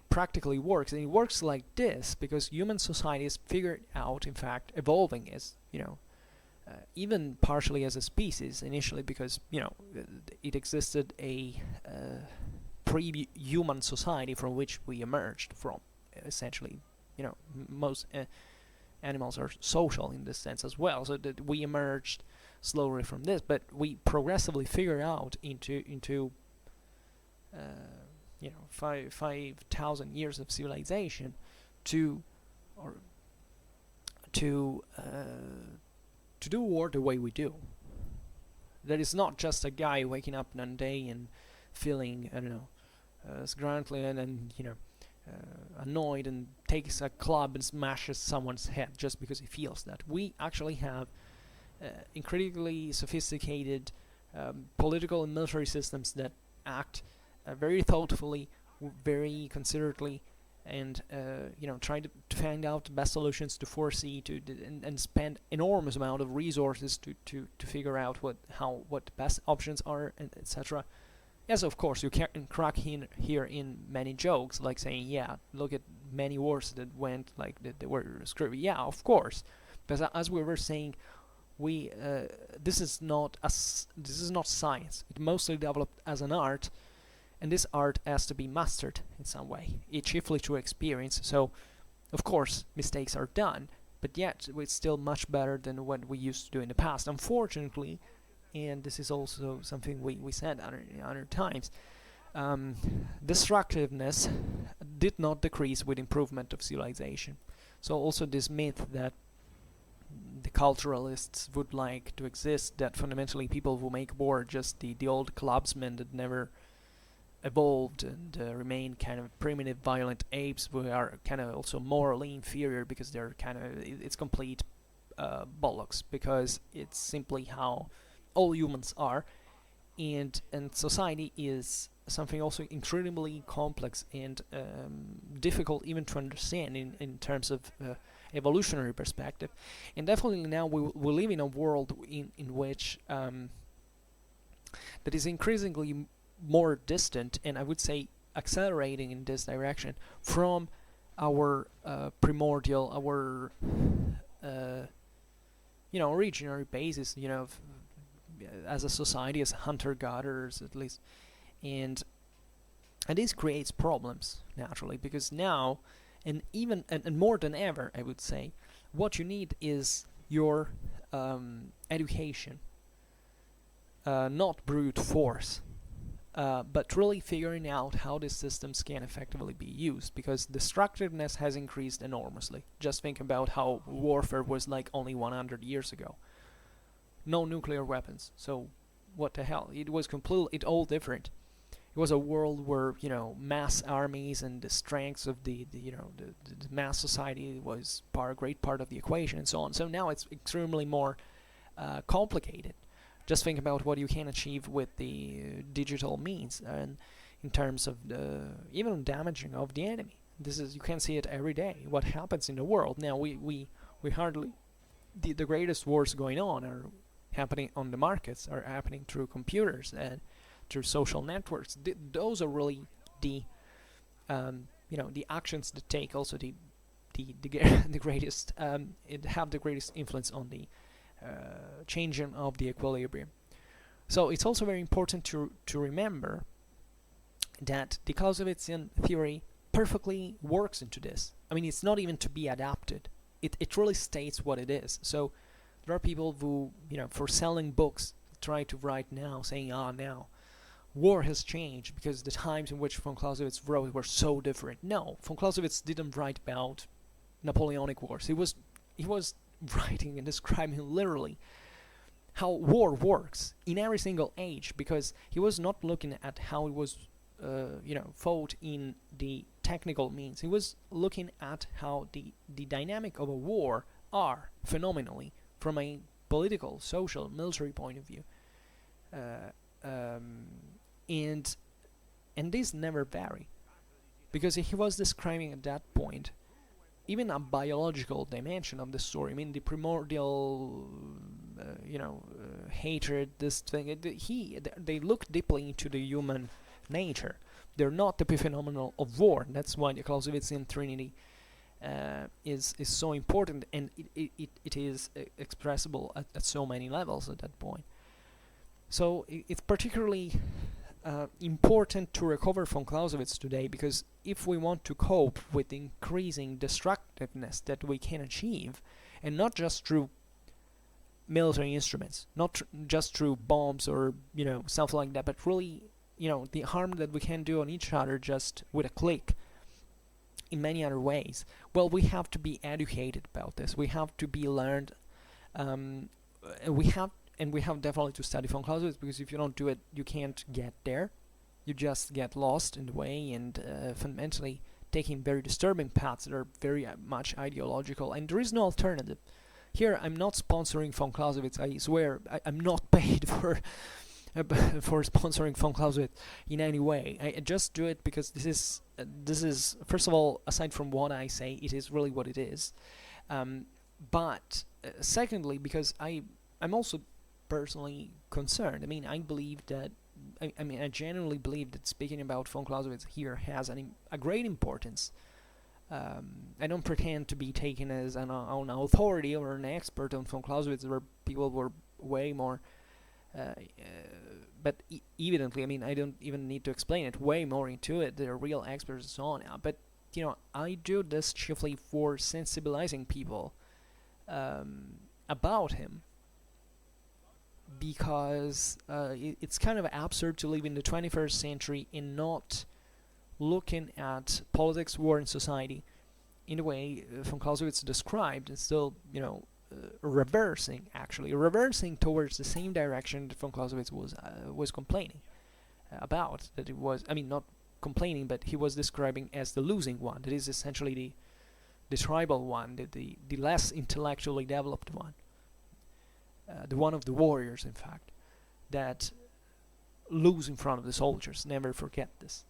practically works. And it works like this because human society has figured out, in fact, evolving as, even partially as a species initially, because, it existed a pre-human society from which we emerged from. Essentially, most animals are social in this sense as well, so that we emerged slowly from this, but we progressively figured out into 5,000 years of civilization to do war the way we do. That is not just a guy waking up one day and feeling, scrantly and annoyed and takes a club and smashes someone's head just because he feels that. We actually have incredibly sophisticated political and military systems that act very thoughtfully, very considerately, and try to find out the best solutions, to foresee, and spend enormous amount of resources to figure out what the best options are, and etc. Yes, of course, you can crack here in many jokes, like saying, yeah, look at many wars that went like they were scripted. Yeah, of course, but as we were saying, this is not science. It mostly developed as an art, and this art has to be mastered in some way, chiefly through experience. So, of course, mistakes are done, but yet it's still much better than what we used to do in the past. Unfortunately, and this is also something we said other times, destructiveness did not decrease with improvement of civilization. So also this myth that the culturalists would like to exist, that fundamentally people who make war are just the old clubsmen that never evolved and remain kind of primitive, violent apes who are kind of also morally inferior because they're kind of, it's complete bollocks, because it's simply how all humans are, and society is something also incredibly complex and difficult even to understand in terms of evolutionary perspective. And definitely now we live in a world in which that is increasingly more distant, and I would say accelerating in this direction from our primordial, our originary basis, as a society, as hunter-gatherers at least. And this creates problems naturally, because now, and even and more than ever, I would say, what you need is your education, not brute force, but really figuring out how these systems can effectively be used, because destructiveness has increased enormously. Just think about how warfare was like only 100 years ago. No nuclear weapons, so what the hell? It was completely all different. It was a world where mass armies and the strengths of the mass society was a great part of the equation, and so on. So now it's extremely more complicated. Just think about what you can achieve with the digital means, and in terms of the even damaging of the enemy. This is, you can see it every day. What happens in the world now? We hardly, the greatest wars going on are happening on the markets, are happening through computers and through social networks. Those are really the the actions that take also the greatest it have the greatest influence on the changing of the equilibrium. So it's also very important to remember that the Clausewitzian theory perfectly works into this. I mean, it's not even to be adapted. It really states what it is. So there are people who, for selling books, try to write now, saying, now war has changed because the times in which von Clausewitz wrote were so different. No, von Clausewitz didn't write about Napoleonic wars. He was writing and describing literally how war works in every single age, because he was not looking at how it was fought in the technical means. He was looking at how the dynamic of a war are phenomenally from a political, social, military point of view, and these never vary, because he was describing at that point even a biological dimension of the story. I mean, the primordial hatred, this thing, they look deeply into the human nature. They're not the epiphenomenal of war. That's why the Clausewitzian Trinity is so important, and it is expressible at so many levels at that point. So it's particularly important to recover von Clausewitz today, because if we want to cope with the increasing destructiveness that we can achieve, and not just through military instruments, not just through bombs or something like that, but really the harm that we can do on each other just with a click in many other ways, well, we have to be educated about this. We have to be learned, and we have definitely to study von Clausewitz, because if you don't do it, you can't get there. You just get lost in the way, and fundamentally taking very disturbing paths that are very much ideological, and there is no alternative. Here, I'm not sponsoring von Clausewitz. I swear, I'm not paid for sponsoring von Clausewitz in any way. I just do it because this is first of all, aside from what I say, it is really what it is. But secondly, because I'm also personally concerned. I mean, I believe that I genuinely believe that speaking about von Clausewitz here has a great importance. I don't pretend to be taken as an authority or an expert on von Clausewitz, where people were way more but evidently, I mean, I don't even need to explain it, way more into it. They're real experts and so on. But I do this chiefly for sensibilizing people about him, because it's kind of absurd to live in the 21st century and not looking at politics, war, and society in the way von Clausewitz described, and still, reversing towards the same direction that von Clausewitz was complaining about. That it was, I mean, not complaining, but he was describing as the losing one. That is essentially the tribal one, the less intellectually developed one, the one of the warriors, in fact, that lose in front of the soldiers. Never forget this.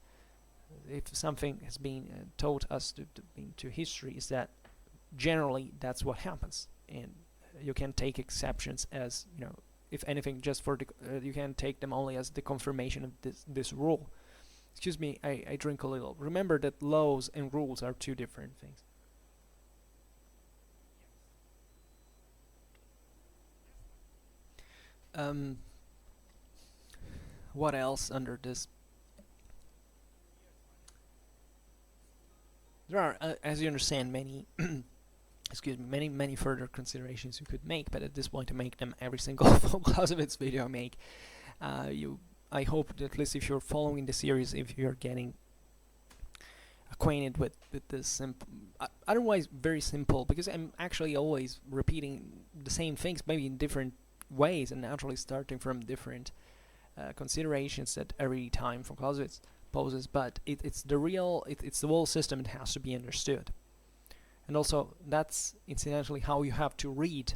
If something has been taught us to history, is that generally that's what happens, and you can take exceptions as, you know, if anything, just for the you can take them only as the confirmation of this rule. Excuse me, I drink a little. Remember that laws and rules are two different things. What else under this? There are, as you understand, many excuse me, many further considerations you could make, but at this point, to make them every single von Clausewitz video I make, I hope that at least if you're following the series, if you're getting acquainted with this otherwise very simple, because I'm actually always repeating the same things, maybe in different ways, and naturally starting from different considerations that every time von Clausewitz poses, but it's the whole system that has to be understood. And also, that's incidentally how you have to read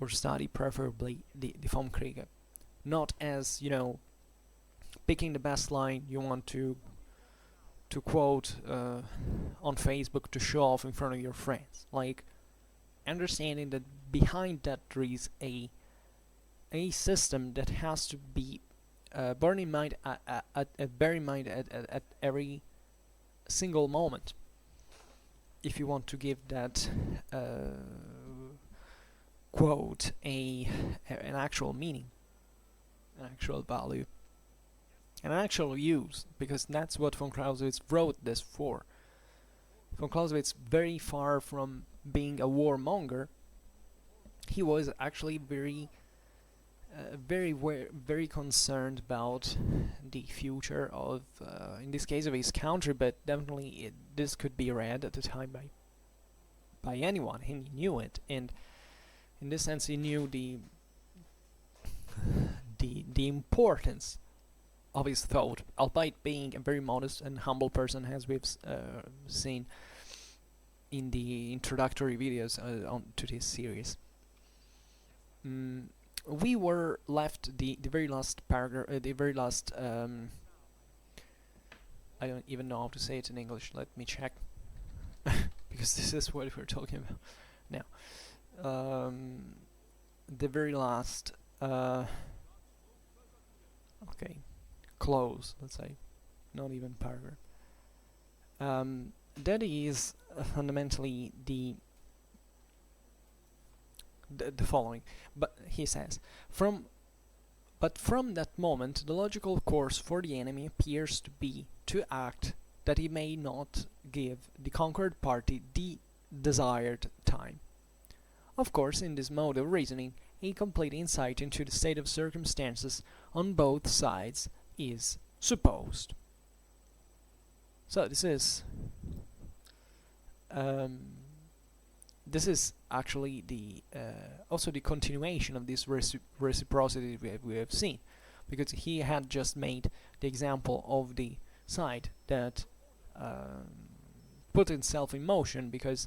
or study, preferably the Vom Krige, not as, you know, picking the best line you want to quote on Facebook to show off in front of your friends. Like, understanding that behind that there is a system that has to be borne in mind at every single moment, if you want to give that quote an actual meaning, an actual value, and an actual use, because that's what von Clausewitz wrote this for. Von Clausewitz, very far from being a warmonger, he was actually very concerned about the future of, in this case, of his country, but definitely this could be read at the time by anyone. He knew it, and in this sense, he knew the importance of his thought, albeit being a very modest and humble person, as we've seen in the introductory videos to this series. We were left the very last paragraph, the very last. I don't even know how to say it in English. Let me check, because this is what we're talking about now. The very last. Okay, close. Let's say, not even paragraph. That is fundamentally the following. But he says, from that moment, the logical course for the enemy appears to be to act that he may not give the conquered party the desired time. Of course, in this mode of reasoning, a complete insight into the state of circumstances on both sides is supposed. So this is actually the also the continuation of this reciprocity we have seen, because he had just made the example of the side that put itself in motion because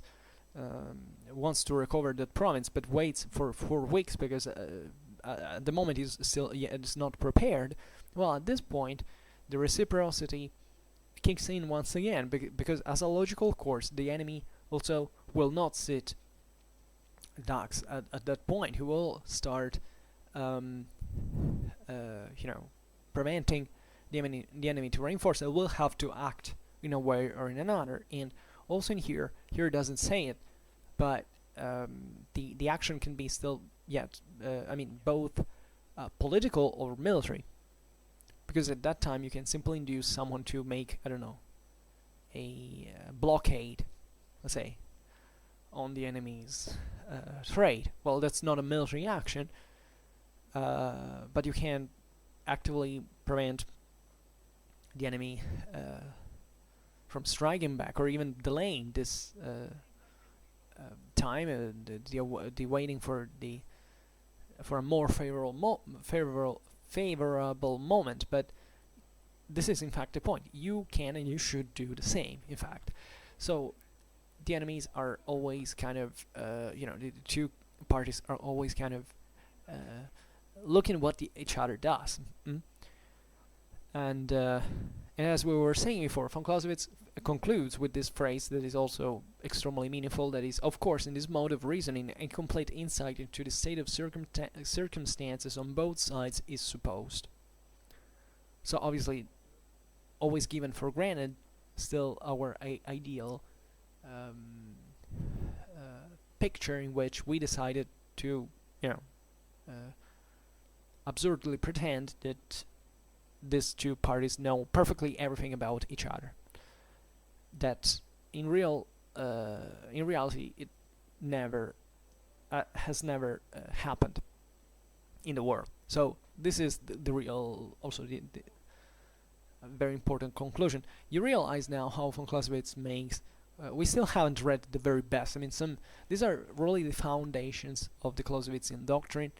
wants to recover that province, but waits for 4 weeks because at the moment he's still it's not prepared. Well, at this point, the reciprocity kicks in once again, because as a logical course, the enemy also will not sit ducks at that point. He will start, preventing the enemy to reinforce. It will have to act in a way or in another. And also in here it doesn't say it, but the action can be still both political or military, because at that time you can simply induce someone to make, I don't know, a blockade, let's say, on the enemy's trade. Well, that's not a military action, but you can actively prevent the enemy time, the waiting for a more favorable moment. But this is in fact the point. You can and you should do the same. In fact, so the enemies are always kind of the two parties are always kind of looking what each other does. And as we were saying before, von Clausewitz concludes with this phrase that is also extremely meaningful, that is, of course, in this mode of reasoning, a complete insight into the state of circumstances on both sides is supposed. So obviously, always given for granted, still our ideal picture in which we decided to, absurdly pretend that these two parties know perfectly everything about each other. That in reality, it never has never happened in the world. So this is the real, also the very important conclusion. You realize now how von Clausewitz makes. We still haven't read the very best. I mean, these are really the foundations of the Clausewitzian doctrine,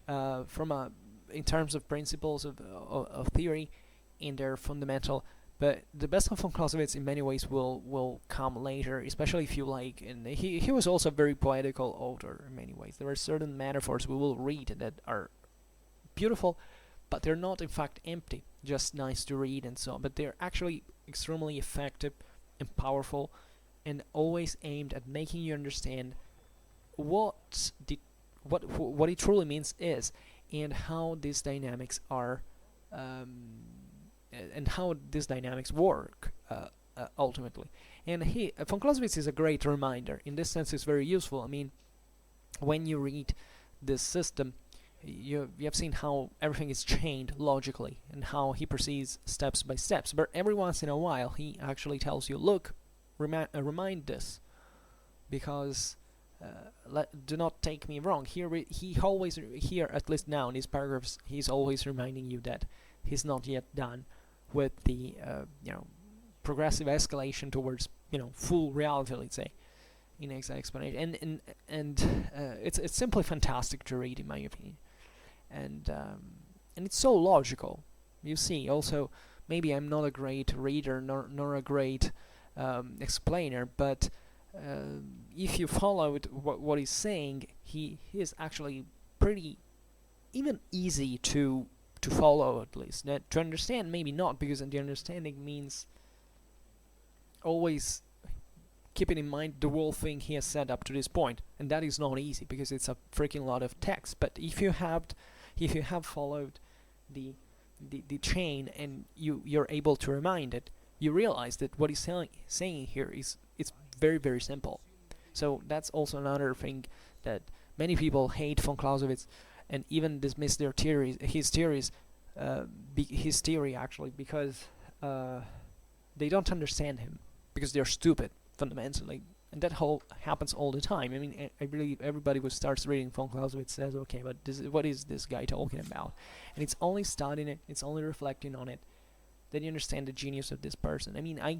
in terms of principles of theory, in their fundamental. But the best of von Clausewitz in many ways will come later, especially if you like. And he was also a very poetical author in many ways. There are certain metaphors we will read that are beautiful, but they're not in fact empty, just nice to read and so on. But they're actually extremely effective and powerful, and always aimed at making you understand what it truly means is, and how these dynamics are, and how these dynamics work ultimately. And von Clausewitz is a great reminder. In this sense, it's very useful. I mean, when you read this system, you have seen how everything is chained logically, and how he proceeds steps by steps. But every once in a while, he actually tells you, look, remind this, because do not take me wrong. He always, at least now in these paragraphs, he's always reminding you that he's not yet done with the progressive escalation towards full reality, let's say, in exact explanation. And it's simply fantastic to read, in my opinion. And it's so logical. You see, also, maybe I'm not a great reader nor a great explainer, but if you followed what he's saying, he is actually pretty even easy to follow, at least. To understand, maybe not, because the understanding means always keeping in mind the whole thing he has said up to this point, and that is not easy because it's a freaking lot of text. But if you have followed the chain, and you're able to remind it, you realize that what he's saying here it's very, very simple. So that's also another thing, that many people hate von Clausewitz and even dismiss his theory actually, because they don't understand him, because they're stupid fundamentally, and that happens all the time. I mean, I believe everybody who starts reading von Clausewitz says, okay, but what is this guy talking about? And it's only studying it, it's only reflecting on it, then you understand the genius of this person. I mean, I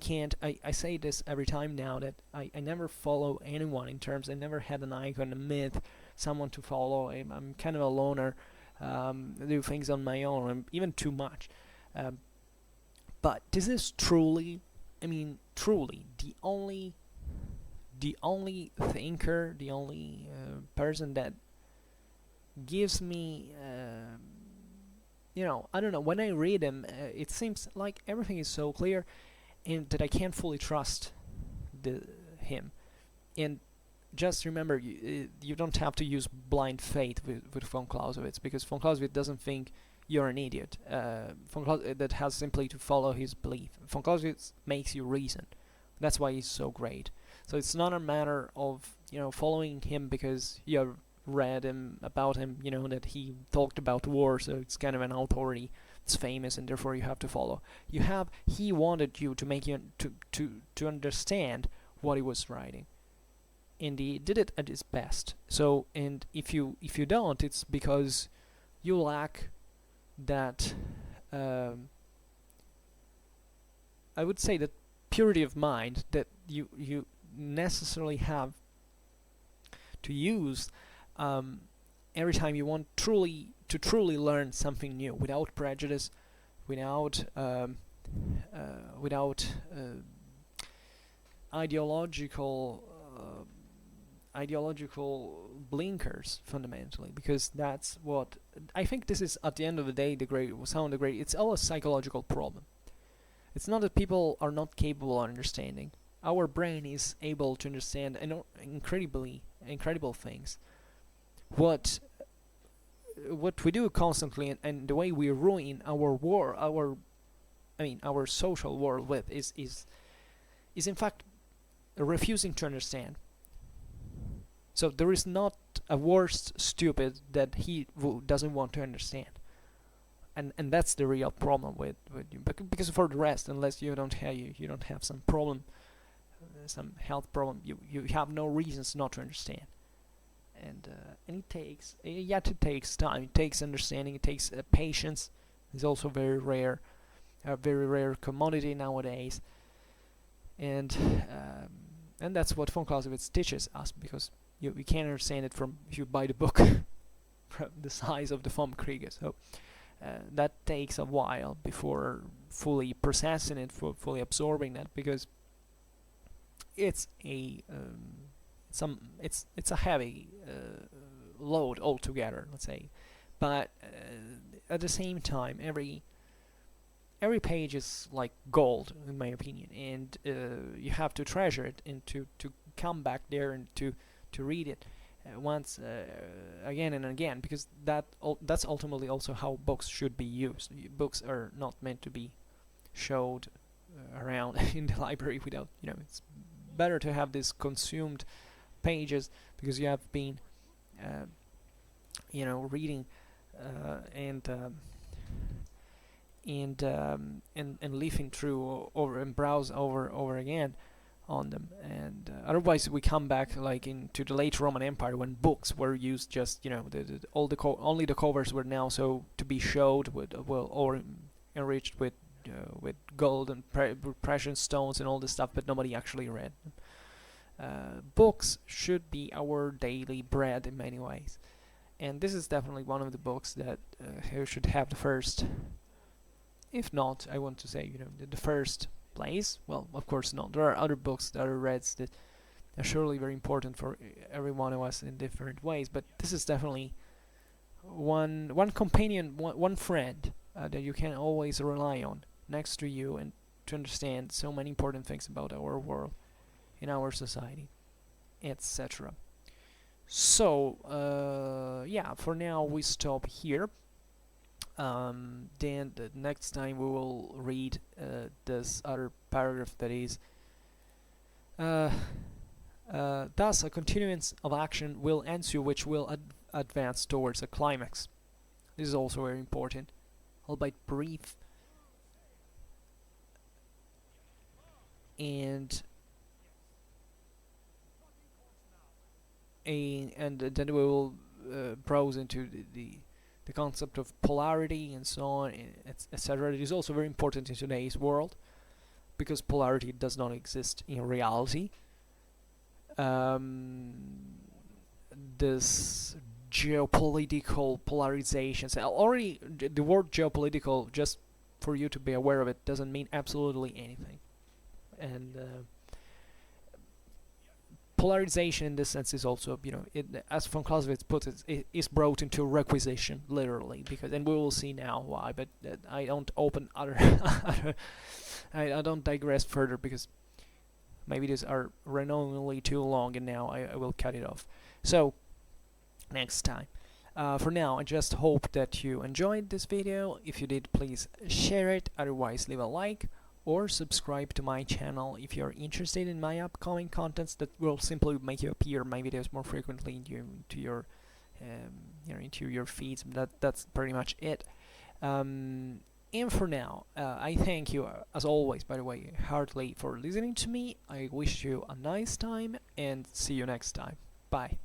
say this every time now, that I never follow anyone in terms, I never had an icon, a myth, someone to follow. I'm kind of a loner, do things on my own, I'm even too much. But this is truly, the only thinker, the only person that gives me, I don't know, when I read him, it seems like everything is so clear, and that I can't fully trust him. And just remember, you don't have to use blind faith with von Clausewitz, because von Clausewitz doesn't think you're an idiot. That has simply to follow his belief. Von Clausewitz makes you reason. That's why he's so great. So it's not a matter of following him because you read about him, that he talked about war, so it's kind of an authority, it's famous, and therefore you have to follow. He wanted you to make you to understand what he was writing, and he did it at his best. So, and if you don't, it's because you lack that, I would say, that purity of mind that you necessarily have to use every time you want truly learn something new without prejudice, without ideological ideological blinkers, fundamentally, because that's what I think. This is, at the end of the day, it's all a psychological problem. It's not that people are not capable of understanding. Our brain is able to understand incredible things. What we do constantly, and the way we ruin our social world with, is in fact refusing to understand. So there is not a worse stupid that he doesn't want to understand, and that's the real problem with you. Because for the rest, unless you don't have some problem, some health problem, you have no reasons not to understand. And it takes time. It takes understanding. It takes patience. It's also very rare, a very rare commodity nowadays. And that's what von Clausewitz teaches us, because you can't understand it from if you buy the book from the size of the Vom Krige. So that takes a while before fully processing it, fully absorbing that, because it's a heavy load altogether, let's say. But at the same time, every page is like gold, in my opinion, and you have to treasure it, and to come back there and to read it once again and again, because that's ultimately also how books should be used. Books are not meant to be showed around in the library without, it's better to have this consumed pages, because you have been reading and leafing through over and browse over again on them. And otherwise we come back like into the late Roman Empire, when books were used just, only the covers were now so to be showed with or enriched with gold and precious stones and all this stuff, but nobody actually read them. Books should be our daily bread in many ways, and this is definitely one of the books that should have the first, if not, I want to say, the first place. Well, of course not. There are other books that are read that are surely very important for every one of us in different ways, but this is definitely one companion, one friend that you can always rely on next to you, and to understand so many important things about our world, in our society, etc. So yeah, for now we stop here. Then the next time we will read this other paragraph that is thus a continuance of action will ensue, which will advance towards a climax. This is also very important, albeit brief, and then we will browse into the concept of polarity and so on, etc. It is also very important in today's world, because polarity does not exist in reality. This geopolitical polarizations, already the word geopolitical, just for you to be aware of it, doesn't mean absolutely anything. And polarization in this sense is also, as von Clausewitz puts it is brought into requisition, literally, because, and we will see now why, but I don't open other I don't digress further, because maybe these are renownedly too long, and now I will cut it off. So next time. For now, I just hope that you enjoyed this video. If you did, please share it. Otherwise, leave a like or subscribe to my channel if you're interested in my upcoming contents that will simply make you appear my videos more frequently into your feeds. That's pretty much it. And for now, I thank you, as always, by the way, heartily for listening to me. I wish you a nice time, and see you next time. Bye.